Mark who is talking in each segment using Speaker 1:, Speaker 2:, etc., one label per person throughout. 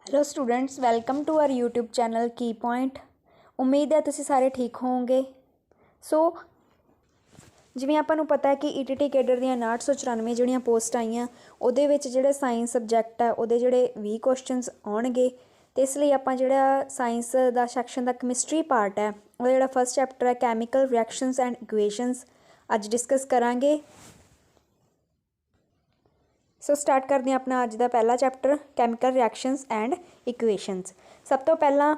Speaker 1: Hello students, welcome to our YouTube channel key point. उम्मीद है तुसी सारे ठीक होंगे। सो जिवें आपां नूं पता है कि ईटीटी कैडर ਦੀਆਂ 994 ਜਿਹੜੀਆਂ ਪੋਸਟ ਆਈਆਂ ਉਹਦੇ ਵਿੱਚ ਜਿਹੜੇ ਸਾਇੰਸ ਸਬਜੈਕਟ ਆ ਉਹਦੇ ਜਿਹੜੇ 20 ਕੁਐਸਚਨਸ ਆਉਣਗੇ ਤੇ ਇਸ ਲਈ ਆਪਾਂ ਜਿਹੜਾ ਸਾਇੰਸ ਦਾ ਸੈਕਸ਼ਨ ਦਾ ਕੈਮਿਸਟਰੀ ਪਾਰਟ ਹੈ ਉਹਦਾ ਜਿਹੜਾ ਫਸਟ ਚੈਪਟਰ ਹੈ ਕੈਮੀਕਲ ਰਿਐਕਸ਼ਨਸ ਐਂਡ ਇਕੁਏਸ਼ਨਸ ਅੱਜ ਡਿਸਕਸ ਕਰਾਂਗੇ। सो स्टार्ट करते हैं अपना अज का पहला chapter chemical reactions and equations. सब तो पहला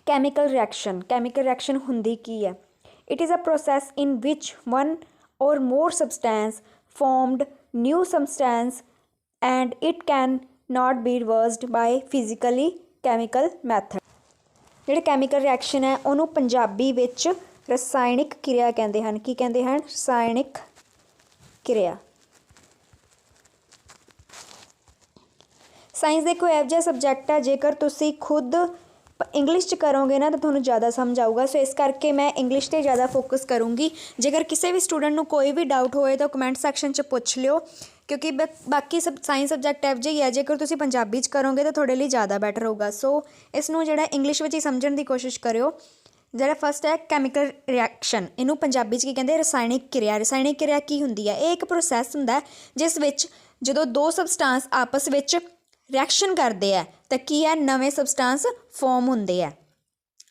Speaker 1: कैमिकल रिएक्शन हुंदी की है। It is a process in which one और more substance formed new substance and it can not be reversed by physically chemical method. जिहड़े कैमिकल रिएक्शन है उन्होंने पंजाबी विच रसायनिक क्रिया कहते हैं। की कहते हैं? रसायनिक क्रिया। साइंस का कोई एहो जिहा सबजैक्ट है जेकर तुसी खुद इंग्लिश च करोगे ना तो तुहानूं ज़्यादा समझ आऊगा। सो इस करके मैं इंग्लिश ते ज़्यादा फोकस करूँगी। जेकर किसी भी स्टूडेंट नूं कोई भी डाउट होए तो कमेंट सैक्शन च पुछ लिओ, क्योंकि बाकी सब साइंस सबजैक्ट एहो जिहा ही है जेकर तुसी पंजाबी च करोगे तो तुहाडे लई ज़्यादा बैटर होगा। सो इसनूं जिहड़ा इंग्लिश विच ही समझण दी कोशिश करिओ। जिहड़ा फस्ट है कैमिकल रिएक्शन, इनू पंजाबी च की कहंदे? रसायनिक क्रिया। रसायनिक क्रिया की हुंदी है? ये एक प्रोसैस हुंदा है जिस विच जदों दो सबसटेंस आपस विच रिएक्शन करते हैं तो की है नवे सबसटेंस फॉर्म होंगे है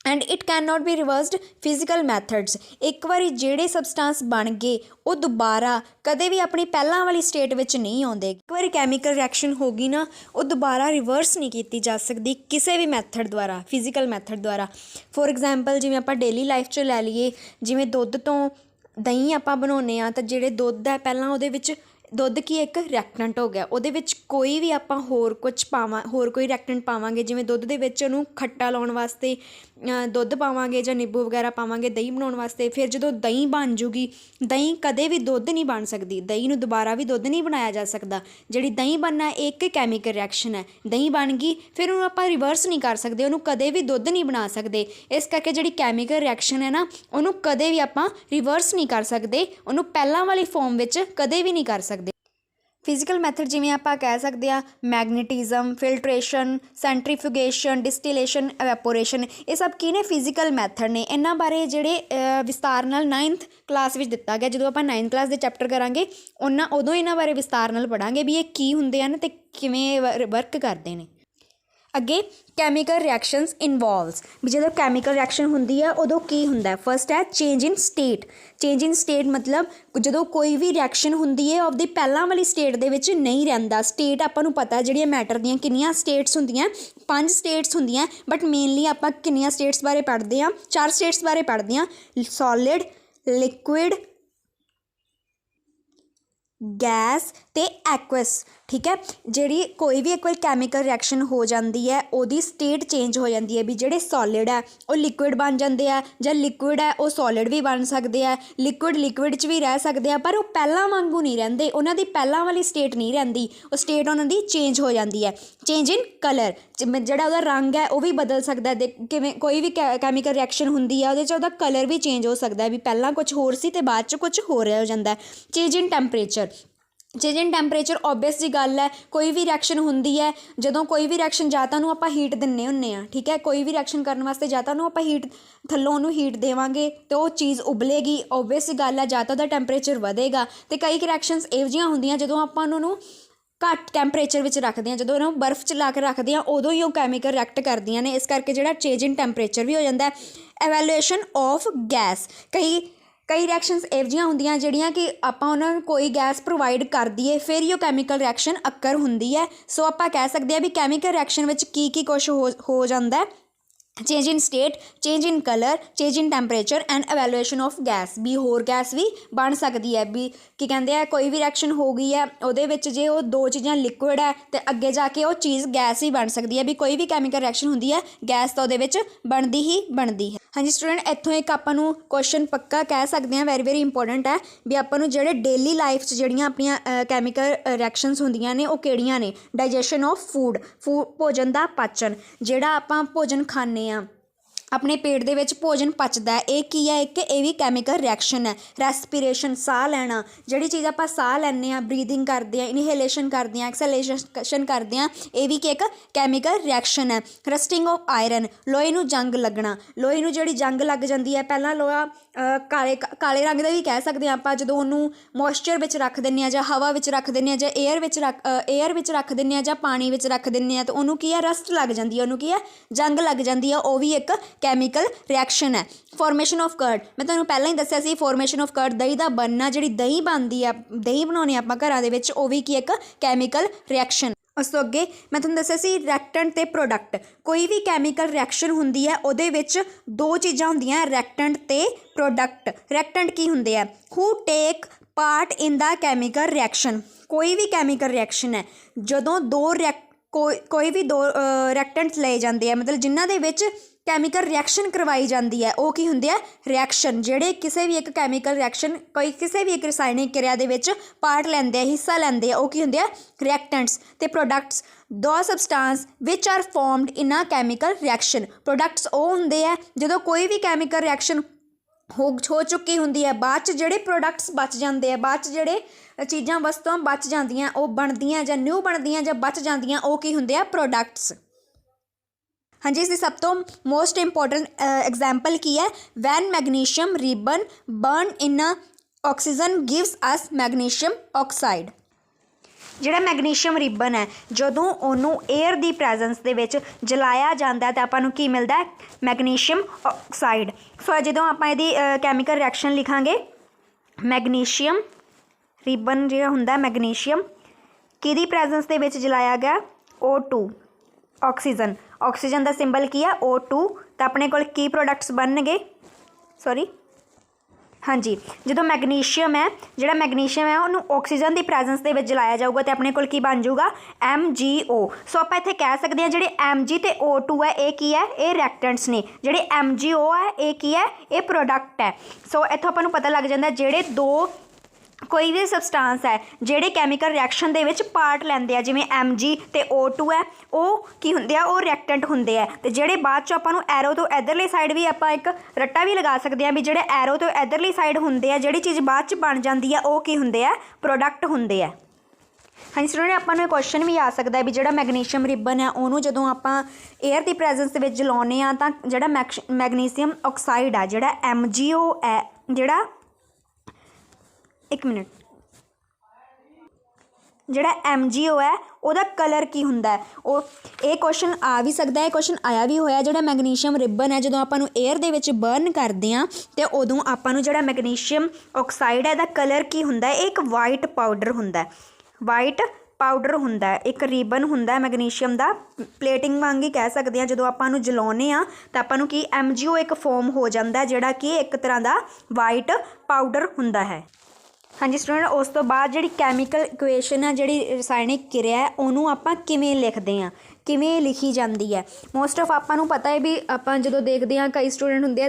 Speaker 1: and it can not be reversed physical methods. एक बार जेड़े सबसटेंस बन गए वो दोबारा कदे भी अपनी पहला वाली स्टेट विच नहीं आते। एक बार कैमिकल रिएक्शन होगी ना वो दोबारा रिवर्स नहीं की जा सकती किसी भी मैथड द्वारा, फिजिकल मैथड द्वारा। फॉर एग्जाम्पल जिवें आपां डेली लाइफ च लै लीए, जिवें दुध तो दही आपां बनाउने आ तो जिहड़े दुध है पहलां उहदे विच दुध की एक रिएक्टेंट हो गया, उहदे विच कोई भी आपां होर कुछ होर कोई रिएक्टेंट पावांगे, जिवें दुध दे विच उहनूं खट्टा लाउण वास्ते दुध पावांगे जां नींबू वगैरह पावांगे दही बनाउण वास्ते। फिर जदों दही बन जूगी, दही कदे भी दुध नहीं बन सकती, दही नूं दोबारा भी दुध नहीं बनाया जा सकता। जिहड़ी दही बनना एक कैमिकल रिएक्शन है, दही बन गई फिर उहनूं आपां रिवर्स नहीं कर सकते, उहनूं कदे भी दुध नहीं बना सकते। इस करके जिहड़ी कैमिकल रिएक्शन है ना उहनूं कदे भी आपां रिवर्स नहीं कर सकते, उहनूं पहलां वाली फॉर्म विच कदे भी नहीं कर सकते। फिजिकल मैथड जिवें आपां कह सकते हैं मैगनेटिज्म, फिल्ट्रेशन, सेंट्रीफ्यूगेशन, डिस्टिलेशन, एवैपोरेशन, ये सब की ने फिजिकल मैथड ने। इन्हां बारे जिहड़े विस्तार नाल 9th क्लास विच दिता गया। जदों आपां 9th क्लास दे चैप्टर करांगे उदों इन्हां बारे विस्तार नाल पढ़ांगे भी ये की हुंदे हन ते किवें वर्क करदे ने। अगे कैमिकल रिएक्शनस इनवॉल्वस भी जो कैमिकल रिएक्शन होंगी है उदों की होंदा? फस्ट है change in state. Change in state मतलब जो कोई भी रिएक्शन होंगी है उसदी पहलां वाली स्टेट दे विच नहीं रहिंदा। स्टेट आपां नूं पता है जिहड़ियां मैटर दियां कितनियां स्टेट्स होंदियां? 5 स्टेट्स होंदियां, बट मेनली आपां कितनियां स्टेट्स बारे पढ़दे हां? 4 स्टेट्स बारे पढ़दे हां, सॉलिड, लिक्विड, गैस ते एक्वस। ठीक है, जिहड़ी कोई भी एक बार कैमिकल रिएक्शन हो जाती है उसदी स्टेट चेंज हो जाती है भी जिहड़े सॉलिड है वो लिक्विड बन जाते हैं जां लिक्विड है वो सॉलिड भी बन सकते हैं, लिक्विड च भी रह सकते हैं, पर वो पहलां वांगू नहीं रहिंदे, उन्हां दी पहलां वाली स्टेट नहीं रहिंदी, वो स्टेट उन्हां दी चेंज हो जाती है। चेंज इन कलर, जिहड़ा उहदा रंग है वो भी बदल सकता है। किवें कोई भी कैमिकल रिएक्शन हुंदी है उहदे च उहदा कलर भी चेंज हो सकता है भी पहलां कुछ होर सी ते बाद च कुछ होर हो जाता है। Change in temperature, change in temperature obvious जी गल है, कोई भी रिएक्शन होंदी है जदों कोई भी रिएक्शन जां तां आपां हीट दिंदे हुंदे आ। ठीक है, कोई भी रिएक्शन करने वास्ते जां तां आपां हीट थल्लों उहनूं हीट देवांगे तो वो चीज़ उबलेगी, ऑब्वियस गल है, जां तां उहदा टैंपरेचर वधेगा। ते कई रिएक्शनस इहो जिहियां हुंदियां जदों आपां उहनूं घट टैंपरेचर विच रखदे हां, जदों उहनूं बर्फ च ला के रखदे हां उदों ही वो कैमिकल रिएक्ट करदियां ने। इस करके जिहड़ा चेंज इन टैंपरेचर भी हो जाता है। एवैल्यूएशन ऑफ गैस, कई रिएक्शनस इहो जिहियां हुंदियां जिहड़ियां कि आपां उहनां नूं कोई गैस प्रोवाइड कर दईए फिर ही वो कैमिकल रिएक्शन अक्कर हुंदी है। सो आपां कह सकते हैं भी कैमिकल रिएक्शन विच की कुछ हो जाता है? Change in state, change in colour, change in temperature and evaluation of gas. भी होर गैस भी बन सकती है भी की कहते हैं कोई भी रिएक्शन हो गई है उहदे विच जे वो दो चीज़ां लिक्विड है तो अगे जाके वो चीज़ गैस ही बन सकती है। भी कोई भी कैमिकल रिएक्शन होंदी है गैस तो उहदे विच बनदी ही बनदी है। हाँ जी स्टूडेंट, इत्थों एक आपां नूं क्वेश्चन पक्का कह सकते हैं, वेरी इंपोर्टेंट है भी आपां नूं जिहड़े डेली लाइफ च जिहड़ियां अपनियां कैमिकल रिएक्शनस होंदियां ने वो किहड़ियां ने? डाइजेशन ऑफ फूड, भोजन दा पाचन, जिहड़ा आपां भोजन खाने ਆਪਣੇ ਪੇਟ ਦੇ ਵਿੱਚ ਭੋਜਨ ਪਚਦਾ, ਇਹ ਕੀ ਹੈ, ਇੱਕ ਇਹ ਵੀ ਕੈਮੀਕਲ ਰਿਐਕਸ਼ਨ ਹੈ। ਰੈਸਪੀਰੇਸ਼ਨ, ਸਾਹ ਲੈਣਾ, ਜਿਹੜੀ ਚੀਜ਼ ਆਪਾਂ ਸਾਹ ਲੈਂਦੇ ਹਾਂ, ਬਰੀਦਿੰਗ ਕਰਦੇ ਹਾਂ, ਇਨਹੇਲੇਸ਼ਨ ਕਰਦੇ ਹਾਂ, ਐਕਸਹੇਲੇਸ਼ਨ ਕਰਦੇ ਹਾਂ, ਇਹ ਵੀ ਇੱਕ ਕੈਮੀਕਲ ਰਿਐਕਸ਼ਨ ਹੈ। ਰਸਟਿੰਗ ਆਫ ਆਇਰਨ, ਲੋਹੇ ਨੂੰ ਜੰਗ ਲੱਗਣਾ, ਲੋਹੇ ਨੂੰ ਜਿਹੜੀ ਜੰਗ ਲੱਗ ਜਾਂਦੀ ਹੈ, ਪਹਿਲਾਂ ਲੋਹਾ ਕਾਲੇ ਰੰਗ ਦਾ ਵੀ ਕਹਿ ਸਕਦੇ ਹਾਂ ਆਪਾਂ, ਜਦੋਂ ਉਹਨੂੰ ਮੋਇਸਚਰ ਵਿੱਚ ਰੱਖ ਦਿੰਦੇ ਹਾਂ ਜਾਂ ਹਵਾ ਵਿੱਚ ਰੱਖ ਦਿੰਦੇ ਹਾਂ ਜਾਂ ਏਅਰ ਵਿੱਚ ਰੱਖ ਦਿੰਦੇ ਹਾਂ ਜਾਂ ਪਾਣੀ ਵਿੱਚ ਰੱਖ ਦਿੰਦੇ ਹਾਂ ਤਾਂ ਉਹਨੂੰ ਕੀ ਹੈ, ਰਸਟ ਲੱਗ ਜਾਂਦੀ ਹੈ, ਉਹਨੂੰ ਕੀ ਹੈ, ਜੰਗ ਲੱਗ ਜਾਂਦੀ ਹੈ, ਉਹ ਵੀ ਇੱਕ ਕੈਮੀਕਲ ਰਿਐਕਸ਼ਨ ਹੈ। ਫੋਰਮੇਸ਼ਨ ਆਫ ਕਰਡ, ਮੈਂ ਤੁਹਾਨੂੰ ਪਹਿਲਾਂ ਹੀ ਦੱਸਿਆ ਸੀ ਫੋਰਮੇਸ਼ਨ ਆਫ ਕਰਡ, ਦਹੀਂ ਦਾ ਬਣਨਾ, ਜਿਹੜੀ ਦਹੀਂ ਬਣਦੀ ਆ, ਦਹੀਂ ਬਣਾਉਂਦੇ ਆਪਾਂ ਘਰਾਂ ਦੇ ਵਿੱਚ, ਉਹ ਵੀ ਕੀ ਇੱਕ ਕੈਮੀਕਲ ਰਿਐਕਸ਼ਨ। ਉਸ ਤੋਂ ਅੱਗੇ ਮੈਂ ਤੁਹਾਨੂੰ ਦੱਸਿਆ ਸੀ ਰਿਐਕਟੈਂਟ ਅਤੇ ਪ੍ਰੋਡਕਟ। ਕੋਈ ਵੀ ਕੈਮੀਕਲ ਰਿਐਕਸ਼ਨ ਹੁੰਦੀ ਹੈ ਉਹਦੇ ਵਿੱਚ ਦੋ ਚੀਜ਼ਾਂ ਹੁੰਦੀਆਂ, ਰਿਐਕਟੈਂਟ ਅਤੇ ਪ੍ਰੋਡਕਟ। ਰਿਐਕਟੈਂਟ ਕੀ ਹੁੰਦੇ ਆ, who take part in the chemical reaction. ਕੋਈ ਵੀ ਕੈਮੀਕਲ ਰਿਐਕਸ਼ਨ ਹੈ ਜਦੋਂ ਕੋਈ ਵੀ ਦੋ ਰਿਐਕਟੈਂਟਸ ਲਏ ਜਾਂਦੇ ਆ, ਮਤਲਬ ਜਿਨ੍ਹਾਂ ਦੇ ਵਿੱਚ ਕੈਮੀਕਲ ਰਿਐਕਸ਼ਨ ਕਰਵਾਈ ਜਾਂਦੀ ਹੈ, ਉਹ ਕੀ ਹੁੰਦੇ ਆ, ਰਿਐਕਸ਼ਨ। ਜਿਹੜੇ ਕਿਸੇ ਵੀ ਇੱਕ ਕੈਮੀਕਲ ਰਿਐਕਸ਼ਨ, ਕਿਸੇ ਵੀ ਇੱਕ ਰਸਾਇਣਿਕ ਕਿਰਿਆ ਦੇ ਵਿੱਚ ਪਾਰਟ ਲੈਂਦੇ ਆ, ਹਿੱਸਾ ਲੈਂਦੇ ਆ, ਉਹ ਕੀ ਹੁੰਦੇ ਆ, ਰਿਐਕਟੈਂਟਸ। ਅਤੇ ਪ੍ਰੋਡਕਟਸ, ਦੋ ਸਬਸਟਾਂਸ ਵਿਚ ਆਰ ਫੋਰਮਡ ਇਨ ਆ ਕੈਮੀਕਲ ਰਿਐਕਸ਼ਨ। ਪ੍ਰੋਡਕਟਸ ਉਹ ਹੁੰਦੇ ਆ ਜਦੋਂ ਕੋਈ ਵੀ ਕੈਮੀਕਲ ਰਿਐਕਸ਼ਨ ਹੋ ਚੁੱਕੀ ਹੁੰਦੀ ਹੈ, ਬਾਅਦ 'ਚ ਜਿਹੜੇ ਪ੍ਰੋਡਕਟਸ ਬਚ ਜਾਂਦੇ ਆ, ਬਾਅਦ 'ਚ ਜਿਹੜੇ ਚੀਜ਼ਾਂ ਵਸਤੂਆਂ ਬਚ ਜਾਂਦੀਆਂ, ਉਹ ਬਣਦੀਆਂ ਜਾਂ ਨਿਊ ਬਣਦੀਆਂ ਜਾਂ ਬਚ ਜਾਂਦੀਆਂ, ਉਹ ਕੀ ਹੁੰਦੇ ਆ, ਪ੍ਰੋਡਕਟਸ। ਹਾਂਜੀ, ਇਸ ਦੀ ਸਭ ਤੋਂ ਮੋਸਟ ਇੰਪੋਰਟੈਂਟ ਐਗਜ਼ਾਮਪਲ ਕੀ ਹੈ, ਵੈਨ ਮੈਗਨੀਸ਼ੀਅਮ ਰਿਬਨ ਬਰਨ ਇਨ ਆਕਸੀਜਨ ਗਿਵਸ ਅਸ ਮੈਗਨੀਸ਼ੀਅਮ ਆਕਸਾਈਡ। ਜਿਹੜਾ ਮੈਗਨੀਸ਼ੀਅਮ ਰਿਬਨ ਹੈ, ਜਦੋਂ ਉਹਨੂੰ ਏਅਰ ਦੀ ਪ੍ਰੈਜ਼ੈਂਸ ਦੇ ਵਿੱਚ ਜਲਾਇਆ ਜਾਂਦਾ ਤਾਂ ਆਪਾਂ ਨੂੰ ਕੀ ਮਿਲਦਾ ਹੈ, ਮੈਗਨੀਸ਼ੀਅਮ ਆਕਸਾਈਡ। ਸੋ ਜਦੋਂ ਆਪਾਂ ਇਹਦੀ ਕੈਮੀਕਲ ਰਿਐਕਸ਼ਨ ਲਿਖਾਂਗੇ, ਮੈਗਨੀਸ਼ੀਅਮ ਰਿਬਨ ਜਿਹੜਾ ਹੁੰਦਾ ਮੈਗਨੀਸ਼ੀਅਮ ਕਿਹਦੀ ਪ੍ਰੈਜ਼ੈਂਸ ਦੇ ਵਿੱਚ ਜਲਾਇਆ ਗਿਆ, O2, ਆਕਸੀਜਨ। ਆਕਸੀਜਨ ਦਾ ਸਿੰਬਲ ਕੀ ਆ, O2। ਤਾਂ ਆਪਣੇ ਕੋਲ ਕੀ ਪ੍ਰੋਡਕਟਸ ਬਣਨਗੇ, ਹਾਂਜੀ, ਜਦੋਂ ਮੈਗਨੀਸ਼ੀਅਮ ਹੈ, ਜਿਹੜਾ ਮੈਗਨੀਸ਼ੀਅਮ ਹੈ ਉਹਨੂੰ ਆਕਸੀਜਨ ਦੀ ਪ੍ਰੈਜ਼ੈਂਸ ਦੇ ਵਿੱਚ ਜਲਾਇਆ ਜਾਊਗਾ ਅਤੇ ਆਪਣੇ ਕੋਲ ਕੀ ਬਣ ਜਾਊਗਾ, MgO। ਸੋ ਆਪਾਂ ਇੱਥੇ ਕਹਿ ਸਕਦੇ ਹਾਂ ਜਿਹੜੇ Mg ਅਤੇ O2 ਹੈ, ਇਹ ਕੀ ਹੈ, ਇਹ ਰਿਐਕਟੈਂਟਸ ਨੇ। ਜਿਹੜੇ MgO ਹੈ, ਇਹ ਕੀ ਹੈ, ਇਹ ਪ੍ਰੋਡਕਟ ਹੈ। ਸੋ ਇੱਥੋਂ ਆਪਾਂ ਨੂੰ ਪਤਾ ਲੱਗ ਜਾਂਦਾ ਜਿਹੜੇ ਦੋ ਕੋਈ ਵੀ ਸਬਸਟਾਂਸ ਹੈ ਜਿਹੜੇ ਕੈਮੀਕਲ ਰਿਐਕਸ਼ਨ ਦੇ ਵਿੱਚ ਪਾਰਟ ਲੈਂਦੇ ਆ, ਜਿਵੇਂ Mg ਅਤੇ O2 ਹੈ, ਉਹ ਕੀ ਹੁੰਦੇ ਆ, ਉਹ ਰਿਐਕਟੈਂਟ ਹੁੰਦੇ ਆ। ਅਤੇ ਜਿਹੜੇ ਬਾਅਦ 'ਚ ਆਪਾਂ ਨੂੰ ਐਰੋ ਤੋਂ ਇੱਧਰਲੀ ਸਾਈਡ ਵੀ ਆਪਾਂ ਇੱਕ ਰੱਟਾ ਵੀ ਲਗਾ ਸਕਦੇ ਹਾਂ ਵੀ ਜਿਹੜੇ ਐਰੋ ਤੋਂ ਇੱਧਰਲੀ ਸਾਈਡ ਹੁੰਦੇ ਆ, ਜਿਹੜੀ ਚੀਜ਼ ਬਾਅਦ 'ਚ ਬਣ ਜਾਂਦੀ ਆ, ਉਹ ਕੀ ਹੁੰਦੇ ਆ, ਪ੍ਰੋਡਕਟ ਹੁੰਦੇ ਆ। ਹਾਂਜੀ ਸਟੂਡੈਂਟ, ਆਪਾਂ ਨੂੰ ਇਹ ਕੁਐਸਚਨ ਵੀ ਆ ਸਕਦਾ ਵੀ ਜਿਹੜਾ ਮੈਗਨੀਸ਼ੀਅਮ ਰਿਬਨ ਹੈ ਉਹਨੂੰ ਜਦੋਂ ਆਪਾਂ ਏਅਰ ਦੀ ਪ੍ਰੈਜ਼ੈਂਸ ਦੇ ਵਿੱਚ ਜਲਾਉਂਦੇ ਹਾਂ ਤਾਂ ਜਿਹੜਾ ਮੈਗਨੀਸ਼ੀਅਮ ਆਕਸਾਈਡ ਆ, ਜਿਹੜਾ MgO ਹੈ, ਜਿਹੜਾ ਜਿਹੜਾ MgO ਹੈ ਉਹਦਾ ਕਲਰ ਕੀ ਹੁੰਦਾ ਹੈ, ਉਹ ਇਹ ਕੁਐਸਚਨ ਆ ਵੀ ਸਕਦਾ ਹੈ, ਕੁਐਸਚਨ ਆਇਆ ਵੀ ਹੋਇਆ। ਜਿਹੜਾ ਮੈਗਨੀਸ਼ੀਅਮ ਰਿਬਨ ਹੈ ਜਦੋਂ ਆਪਾਂ ਨੂੰ ਏਅਰ ਦੇ ਵਿੱਚ ਬਰਨ ਕਰਦੇ ਹਾਂ ਅਤੇ ਉਦੋਂ ਆਪਾਂ ਨੂੰ ਜਿਹੜਾ ਮੈਗਨੀਸ਼ੀਅਮ ਆਕਸਾਈਡ ਹੈ ਇਹਦਾ ਕਲਰ ਕੀ ਹੁੰਦਾ ਹੈ, ਇਹ ਇੱਕ ਵਾਈਟ ਪਾਊਡਰ ਹੁੰਦਾ, ਵਾਈਟ ਪਾਊਡਰ ਹੁੰਦਾ, ਇੱਕ ਰਿਬਨ ਹੁੰਦਾ ਮੈਗਨੀਸ਼ੀਅਮ ਦਾ, ਪਲੇਟਿੰਗ ਵਾਂਗ ਹੀ ਕਹਿ ਸਕਦੇ ਹਾਂ। ਜਦੋਂ ਆਪਾਂ ਨੂੰ ਜਲਾਉਂਦੇ ਹਾਂ ਤਾਂ ਆਪਾਂ ਨੂੰ ਕੀ MgO ਇੱਕ ਫੋਮ ਹੋ ਜਾਂਦਾ ਜਿਹੜਾ ਕਿ ਇੱਕ ਤਰ੍ਹਾਂ ਦਾ ਵਾਈਟ ਪਾਊਡਰ ਹੁੰਦਾ ਹੈ। ਹਾਂਜੀ ਸਟੂਡੈਂਟ, ਉਸ ਤੋਂ ਬਾਅਦ ਜਿਹੜੀ ਕੈਮੀਕਲ ਇਕੁਏਸ਼ਨ ਹੈ, ਜਿਹੜੀ ਰਸਾਇਣਿਕ ਕਿਰਿਆ ਹੈ, ਉਹਨੂੰ ਆਪਾਂ ਕਿਵੇਂ ਲਿਖਦੇ ਹਾਂ, ਕਿਵੇਂ ਲਿਖੀ ਜਾਂਦੀ ਹੈ। ਮੋਸਟ ਆਫ ਆਪਾਂ ਨੂੰ ਪਤਾ ਹੈ ਵੀ ਆਪਾਂ ਜਦੋਂ ਦੇਖਦੇ ਹਾਂ, ਕਈ ਸਟੂਡੈਂਟ ਹੁੰਦੇ ਆ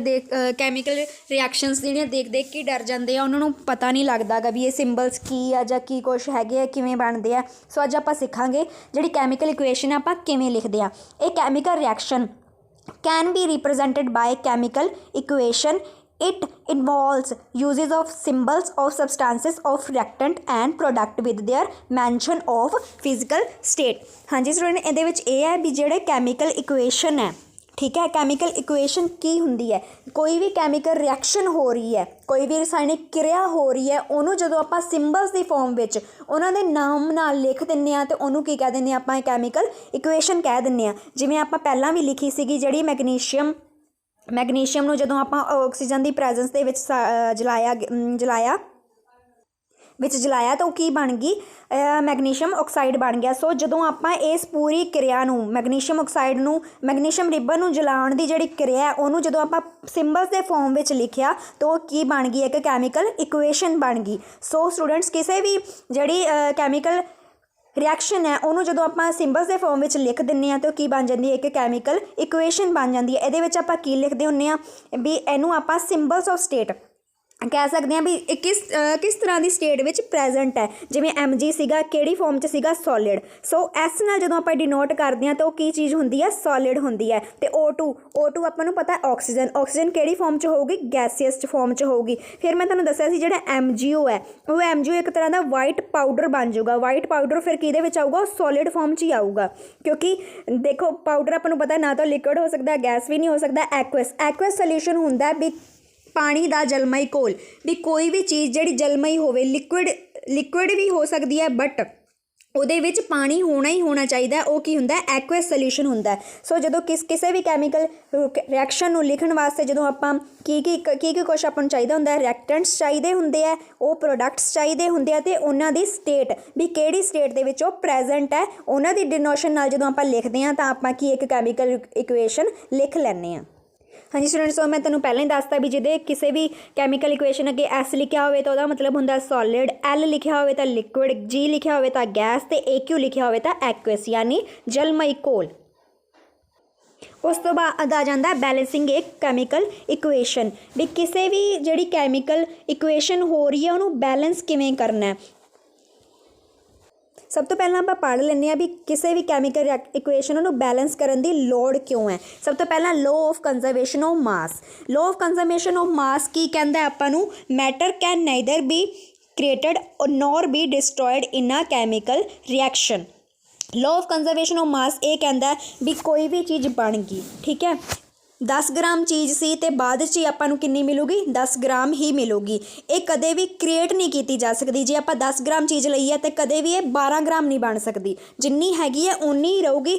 Speaker 1: ਕੈਮੀਕਲ ਰਿਐਕਸ਼ਨਸ ਜਿਹੜੀਆਂ ਦੇਖ ਕੇ ਡਰ ਜਾਂਦੇ ਆ, ਉਹਨਾਂ ਨੂੰ ਪਤਾ ਨਹੀਂ ਲੱਗਦਾ ਗਾ ਵੀ ਇਹ ਸਿੰਬਲਸ ਕੀ ਆ ਜਾਂ ਕੀ ਕੁਛ ਹੈਗੇ ਆ, ਕਿਵੇਂ ਬਣਦੇ ਆ। ਸੋ ਅੱਜ ਆਪਾਂ ਸਿੱਖਾਂਗੇ ਜਿਹੜੀ ਕੈਮੀਕਲ ਇਕੁਏਸ਼ਨ ਆਪਾਂ ਕਿਵੇਂ ਲਿਖਦੇ ਹਾਂ। ਇਹ chemical reaction can be represented by chemical equation. It involves uses of symbols of substances of reactant and product with their mention of physical state. ਹਾਂਜੀ ਸਟੂਡੈਂਟ, ਇਹਦੇ ਵਿੱਚ ਇਹ ਹੈ ਵੀ ਜਿਹੜੇ ਕੈਮੀਕਲ ਇਕੁਏਸ਼ਨ ਹੈ, ਠੀਕ ਹੈ, ਕੈਮੀਕਲ ਇਕੁਏਸ਼ਨ ਕੀ ਹੁੰਦੀ ਹੈ, ਕੋਈ ਵੀ ਕੈਮੀਕਲ ਰਿਐਕਸ਼ਨ ਹੋ ਰਹੀ ਹੈ, ਕੋਈ ਵੀ ਰਸਾਇਣਿਕ ਕਿਰਿਆ ਹੋ ਰਹੀ ਹੈ, ਉਹਨੂੰ ਜਦੋਂ ਆਪਾਂ ਸਿੰਬਲਸ ਦੀ ਫੋਰਮ ਵਿੱਚ ਉਹਨਾਂ ਦੇ ਨਾਮ ਨਾਲ ਲਿਖ ਦਿੰਦੇ ਹਾਂ ਅਤੇ ਉਹਨੂੰ ਕੀ ਕਹਿ ਦਿੰਦੇ ਹਾਂ, ਆਪਾਂ ਕੈਮੀਕਲ ਇਕੁਏਸ਼ਨ ਕਹਿ ਦਿੰਦੇ ਹਾਂ। ਜਿਵੇਂ ਆਪਾਂ ਪਹਿਲਾਂ ਵੀ ਲਿਖੀ ਸੀਗੀ, ਜਿਹੜੀ ਮੈਗਨੀਸ਼ੀਅਮ ਨੂੰ ਜਦੋਂ ਆਪਾਂ ਆਕਸੀਜਨ ਦੀ ਪ੍ਰੈਜ਼ੈਂਸ ਦੇ ਵਿੱਚ ਜਲਾਇਆ ਤਾਂ ਉਹ ਕੀ ਬਣ ਗਈ, ਮੈਗਨੀਸ਼ੀਅਮ ਆਕਸਾਈਡ ਬਣ ਗਿਆ। ਸੋ ਜਦੋਂ ਆਪਾਂ ਇਸ ਪੂਰੀ ਕਿਰਿਆ ਨੂੰ ਮੈਗਨੀਸ਼ੀਅਮ ਰਿਬਨ ਨੂੰ ਜਲਾਉਣ ਦੀ ਜਿਹੜੀ ਕਿਰਿਆ ਉਹਨੂੰ ਜਦੋਂ ਆਪਾਂ ਸਿੰਬਲਸ ਦੇ ਫੋਰਮ ਵਿੱਚ ਲਿਖਿਆ ਤਾਂ ਉਹ ਕੀ ਬਣ ਗਈ, ਇੱਕ ਕੈਮੀਕਲ ਇਕੁਏਸ਼ਨ ਬਣ ਗਈ। ਸੋ ਸਟੂਡੈਂਟਸ, ਕਿਸੇ ਵੀ ਜਿਹੜੀ ਕੈਮੀਕਲ ਰਿਐਕਸ਼ਨ ਹੈ ਉਹਨੂੰ ਜਦੋਂ ਆਪਾਂ ਸਿੰਬਲਸ ਦੇ ਫੋਰਮ ਵਿੱਚ ਲਿਖ ਦਿੰਦੇ ਹਾਂ ਤਾਂ ਉਹ ਕੀ ਬਣ ਜਾਂਦੀ ਹੈ, ਇੱਕ ਕੈਮੀਕਲ ਇਕੁਏਸ਼ਨ ਬਣ ਜਾਂਦੀ ਹੈ। ਇਹਦੇ ਵਿੱਚ ਆਪਾਂ ਕੀ ਲਿਖਦੇ ਹੁੰਦੇ ਹਾਂ ਵੀ ਇਹਨੂੰ ਆਪਾਂ ਸਿੰਬਲਸ ਆਫ ਸਟੇਟ, कह सकते हैं भी किस तरह की स्टेट में प्रेजेंट है। जिमें MG सीगा किहड़ी फॉर्म च सीगा सॉलिड। सो S नाल जदों आपां डिनोट करते हैं तो की चीज़ होंदी है सॉलिड होंदी है। तो O2 आपां नूं पता है ऑक्सीजन किहड़ी फॉर्म च होगी गैसीयस फॉर्म च होगी। फिर मैं तुहानूं दस्सिया सी जिहड़ा MgO है वो MgO एक तरह का वाइट पाउडर बन जाऊगा। वाइट पाउडर फिर किहदे विच आऊगा सॉलिड फॉर्म च ही आऊगा क्योंकि देखो पाउडर आपां नूं पता है ना तो लिक्विड हो सकता है गैस भी नहीं हो सकता। एक्वस सोल्यूशन होंदा है भी पानी का जलमई घोल भी कोई भी चीज़ जिहड़ी जलमई होवे लिक्विड भी हो सकती है बट ਉਹਦੇ ਵਿੱਚ ਪਾਣੀ होना ही होना चाहिए। वो की हुंदा है एक्वस सोल्यूशन हुंदा है। सो जो किसी भी कैमिकल रिएक्शन ਨੂੰ लिखण वास्ते ਜਦੋਂ ਆਪਾਂ ਕੀ ਕੁਛ ਆਪਾਂ ਨੂੰ ਚਾਹੀਦਾ ਹੁੰਦਾ ਰਿਐਕਟੈਂਟਸ ਚਾਹੀਦੇ ਹੁੰਦੇ ਆ ਉਹ ਪ੍ਰੋਡਕਟਸ ਚਾਹੀਦੇ ਹੁੰਦੇ ਆ ਤੇ ਉਹਨਾਂ ਦੀ ਸਟੇਟ ਵੀ ਕਿਹੜੀ ਸਟੇਟ ਦੇ ਵਿੱਚ ਉਹ ਪ੍ਰੈਜ਼ੈਂਟ ਹੈ ਉਹਨਾਂ ਦੀ ਡਿਨੋਸ਼ਨ ਨਾਲ ਜਦੋਂ ਆਪਾਂ ਲਿਖਦੇ ਹਾਂ ਤਾਂ ਆਪਾਂ ਕੀ ਇੱਕ ਕੈਮੀਕਲ ਇਕੁਏਸ਼ਨ ਲਿਖ ਲੈਂਦੇ ਹਾਂ। हाँ जी स्टूडेंट्स, सो मैं तेनों पहले ही दसता भी जिदे किसी भी कैमिकल इक्वेशन अगे S लिखा हो तो वह मतलब होंगे सॉलिड, L लिखा हो तो लिक्विड, G लिखा हो तो गैस, तो AQ लिखा हो तो एक्वस यानी जलमई घोल। उस तो बाद आ जाता है बैलेंसिंग एक कैमिकल इक्वेशन भी किसी भी जी कैमिकल इक्वेशन हो रही है उन्होंने बैलेंस किवें करना है। सब तो पहला आप पढ़ लें भी किसी भी कैमिकल इक्वेशन उन्होंने बैलेंस करने की लौड़ क्यों है। सब तो पहला law of conservation of mass. Law of conservation of mass की कहता है आपां नूं matter can neither be created nor be destroyed in a chemical reaction. Law of conservation of mass ये कहता है भी कोई भी चीज़ बन गई ठीक है 10 ग्राम चीज़ सी ते बाद च ही आपां नूं कितनी मिलूगी 10 ग्राम ही मिलूगी। ये कदे भी क्रिएट नहीं की जा सकती। जे आपां 10 ग्राम चीज़ लई है तो कदे भी ये 12 ग्राम नहीं बन सकती। जिन्नी हैगी है उन्नी ही रहूगी।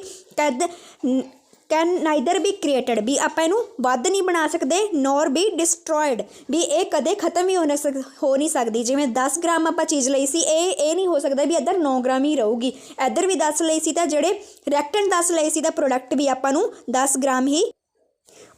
Speaker 1: कैन नाइदर भी क्रिएटेड भी आप इनू वध नहीं बना सकते नॉर भी डिस्ट्रॉयड भी ये कदे खत्म ही हो नहीं सकती। जिमें 10 ग्राम आप चीज़ लई सी ये नहीं हो सकता भी इधर 9 ग्राम ही रहूगी। इधर भी 10 लई सी तो जेडे रिएक्टेंट 10 लई सी तो प्रोडक्ट भी आपां नूं 10 ग्राम ही।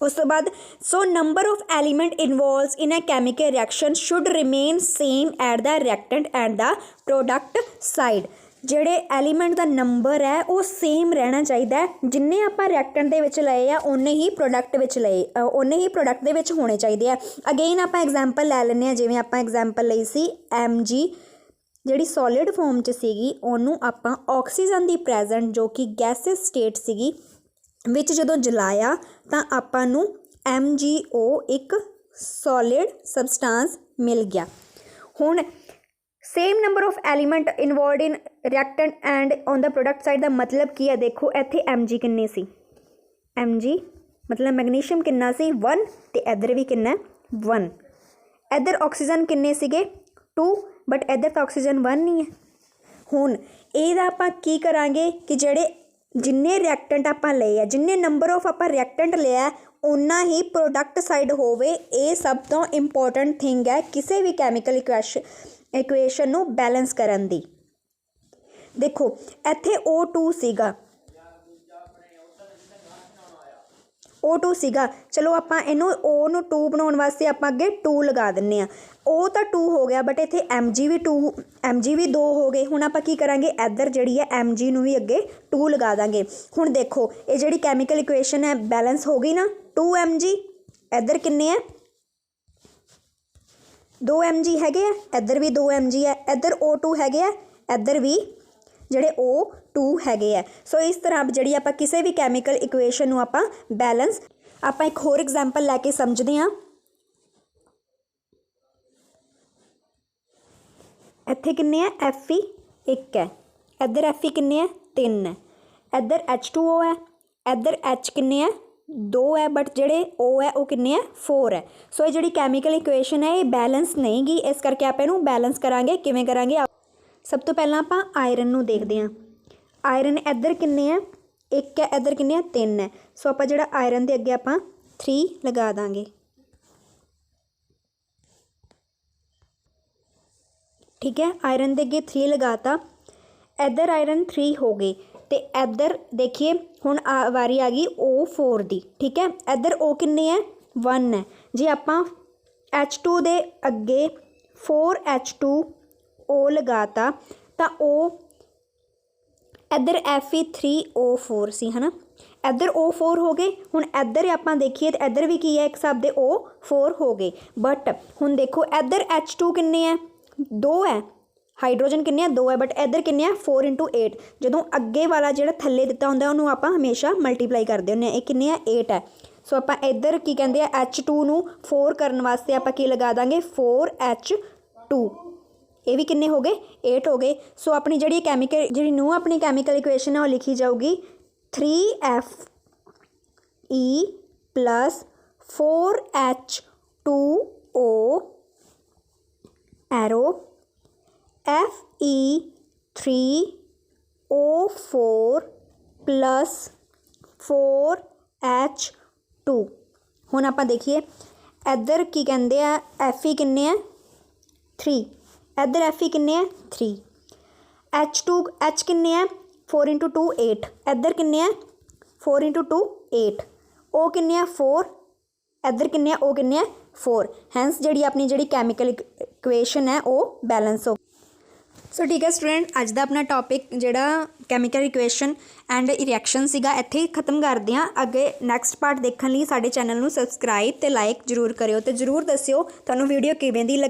Speaker 1: उस तो बाद so number of element involve in a chemical reaction should remain same at the reactant and the product side. ਜਿਹੜੇ एलीमेंट का नंबर है वो सेम रहना चाहिए जिन्ने आप रिएक्टेंट दे विच लए आ उन्ने ही प्रोडक्ट विच लए उन्ने ही प्रोडक्ट दे विच होने चाहिए। अगेन आप एग्जाम्पल लै लैंदे जिवें आप एग्जाम्पल लई सी MG जिहड़ी सॉलिड फॉर्म च सीगी उहनूं आपां ऑक्सीजन दी प्रेजेंट जो कि गैसियस स्टेट सीगी विच जदों जलाया तां आपां नूं MgO एक सॉलिड सबसटांस मिल गया। हुण same number of element involved in reactant and on the product side का मतलब की है। देखो इत्थे Mg किन्ने सी Mg मतलब मैग्नीशियम किन्ना सी 1 ते इधर भी किन्ना 1। इधर ऑक्सीजन किन्ने सीगे 2 बट इधर तो ऑक्सीजन 1 नहीं है। हुण इहदा आपां की करांगे कि जिहड़े जिन्ने रिएक्टेंट आपां लए आ जिन्ने नंबर ऑफ आपां रिएक्टेंट लिया उन्ना ही प्रोडक्ट साइड होवे। ये सब तो इंपॉर्टेंट थिंग है किसी भी कैमिकल इक्वेशन नूं बैलेंस करन दी। देखो इत्थे O2 सीगा O2 सीगा चलो आपां इनू O नूं 2 बनाउण वास्ते आपां अगे 2 लगा दिंने आ। O तो 2 हो गया बट इत्थे MG भी 2 हो गए। हुण आपां की करांगे इधर जिहड़ी है MG नूं भी अगे 2 लगा दांगे। हुण देखो ये जिहड़ी कैमिकल इक्वेशन है बैलेंस हो गई ना 2 MG इधर किन्ने है 2 MG हैगे आ इधर भी 2 MG है इधर O2 हैगे आ इधर भी ਜਿਹੜੇ O2 हैगे है। सो इस तरह जी आप किसी भी कैमिकल इक्वेशन आप बैलेंस आप एक होर एग्जाम्पल लैके समझते हैं। इत्थे किन्ने है Fe 1 है इधर Fe किन्ने है 3 है इधर H2O है इधर H किन्ने है 2 है बट जेडे O है वो किन्ने है 4 है। सो ये जी कैमिकल इक्वेशन है ये बैलेंस नहीं गी इस करके आप इनू बैलेंस करांगे किवें करांगे। सब तो पहला आप आयरन नूं देखते हैं। आयरन इधर किन्ने है 1 है इधर किन्ने है 3 है। सो आप जिहड़ा आयरन के अगे आप 3 लगा देंगे ठीक है। आयरन के अगे 3 लगाता इधर आयरन 3 हो गए तो इधर देखिए हुण वारी आ गई O4 दी ठीक है। इधर O किन्ने है 1 है जी आप H2 दे अगे 4H2O लगाता तो O ਇੱਧਰ Fe3O4 ਸੀ ਹੈ ਨਾ, ਇੱਧਰ O4 ਹੋ ਗਏ। ਹੁਣ ਇੱਧਰ ਆਪਾਂ ਦੇਖੀਏ ਤਾਂ ਇੱਧਰ ਵੀ ਕੀ ਹੈ, ਇੱਕ ਹਿਸਾਬ ਦੇ O4 ਹੋ ਗਏ। ਬਟ ਹੁਣ ਦੇਖੋ ਇੱਧਰ H2 ਕਿੰਨੇ ਹੈ, 2 ਹੈ, ਹਾਈਡਰੋਜਨ ਕਿੰਨੇ ਆ, 2 ਹੈ, ਬਟ ਇੱਧਰ ਕਿੰਨੇ ਆ, 4 × 8। ਜਦੋਂ ਅੱਗੇ ਵਾਲਾ ਜਿਹੜਾ ਥੱਲੇ ਦਿੱਤਾ ਹੁੰਦਾ ਉਹਨੂੰ ਆਪਾਂ ਹਮੇਸ਼ਾ ਮਲਟੀਪਲਾਈ ਕਰਦੇ ਹੁੰਦੇ ਹਾਂ। ਇਹ ਕਿੰਨੇ ਆ, 8 ਹੈ। ਸੋ ਆਪਾਂ ਇੱਧਰ ਕੀ ਕਹਿੰਦੇ ਆ, H2 ਨੂੰ 4 ਕਰਨ ਵਾਸਤੇ ਆਪਾਂ ਕੀ ਲਗਾ ਦਾਂਗੇ, 4H2। ਇਹ ਵੀ ਕਿੰਨੇ ਹੋ ਗਏ, 8 ਹੋ ਗਏ। ਸੋ ਆਪਣੀ ਜਿਹੜੀ ਕੈਮੀਕਲ ਜਿਹੜੀ ਨੂੰ ਆਪਣੀ ਕੈਮੀਕਲ ਇਕੁਏਸ਼ਨ ਹੈ ਉਹ ਲਿਖੀ ਜਾਊਗੀ 3Fe + 4H2O arrow Fe3O4 + 4H2। ਹੁਣ ਆਪਾਂ ਦੇਖੀਏ ਇੱਧਰ ਕੀ ਕਹਿੰਦੇ ਆ, Fe ਕਿੰਨੇ ਆ, 3, ਇੱਧਰ Fe ਕਿੰਨੇ ਆ, 3, H ਕਿੰਨੇ ਆ, 4 × 2 8, ਇੱਧਰ ਕਿੰਨੇ ਆ, 4 × 2 8, O ਕਿੰਨੇ ਆ, 4, ਇੱਧਰ ਕਿੰਨੇ ਆ, O ਕਿੰਨੇ ਆ, 4। ਹੈਂਸ ਜਿਹੜੀ ਆਪਣੀ ਜਿਹੜੀ ਕੈਮੀਕਲ ਇਕੁਏਸ਼ਨ ਹੈ ਉਹ ਬੈਲੈਂਸ ਹੋ। ਸੋ ਠੀਕ ਹੈ ਸਟੂਡੈਂਟ, ਅੱਜ ਦਾ ਆਪਣਾ ਟੌਪਿਕ ਜਿਹੜਾ ਕੈਮੀਕਲ ਇਕੁਏਸ਼ਨ ਐਂਡ ਰਿਐਕਸ਼ਨ ਸੀਗਾ ਇੱਥੇ ਹੀ ਖਤਮ ਕਰਦੇ ਹਾਂ। ਅੱਗੇ ਨੈਕਸਟ ਪਾਰਟ ਦੇਖਣ ਲਈ ਸਾਡੇ ਚੈਨਲ ਨੂੰ ਸਬਸਕ੍ਰਾਈਬ ਅਤੇ ਲਾਈਕ ਜ਼ਰੂਰ ਕਰਿਓ, ਅਤੇ ਜ਼ਰੂਰ ਦੱਸਿਓ ਤੁਹਾਨੂੰ ਵੀਡੀਓ ਕਿਵੇਂ ਦੀ ਲੱਗੀ।